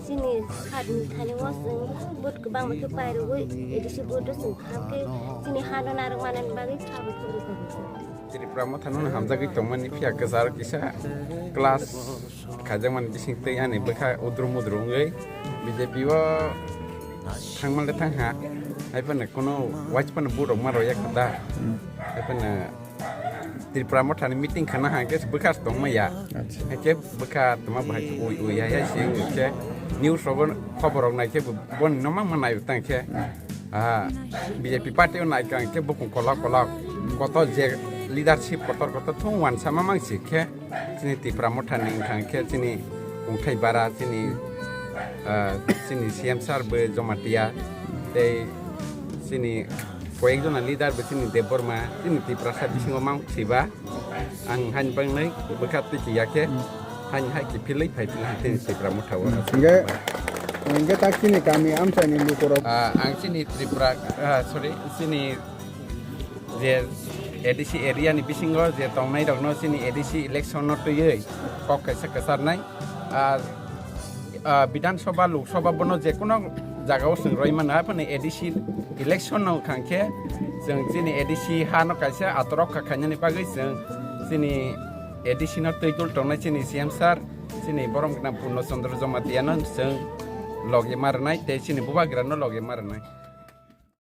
sini thani wasung bot kebang make pairu edisi bodo sung hamke sini hano narang manan bagi khabu kuru TIPRA Motha hamjagui tongmani phiya kezar kisa class khajangman bising tei ani bekha udrum udrungei BJP o thangmale thangha aipana kono watchpan burok maro yakda aipana TIPRA Motha ni meeting khana ha ke bekha tongmaya ke bekha toma bahai ui ya sing ke news rogon khoborok nai ke bon nomang manai tang ke BJP party on nai kang ke bukung kolak koto je leadership kotor thungwan sama mangsi ke sini TIPRA Motha ni kang ke sini ungthai bara sini CEM Sir be jomatia tei sini koyekjona leader be sini deborma sini TIPRASA bisingo mang siba ang han bangnai bekha tiki yake han hai ki pilai phai pilai sini TIPRA Motha wa Enggak tak sini kami amsa ni lukuro. Ang sini TIPRA sini je edisi area ni bisingo je tongnai dogno sini edisi election no tuyei kok kaisa kasar nai Bidan Sabha Lok Sabha bono je kono jagao sing roi mana apane edisi election no khangke jeng sini edisi ha no kaisa atorok khakhanya ni pagai jeng sini edisi no tuigul tongnai sini CEM Sir sini borom kana Purno Chandra Jomatiano jeng loge marnai te sini Bubagra no loge marnai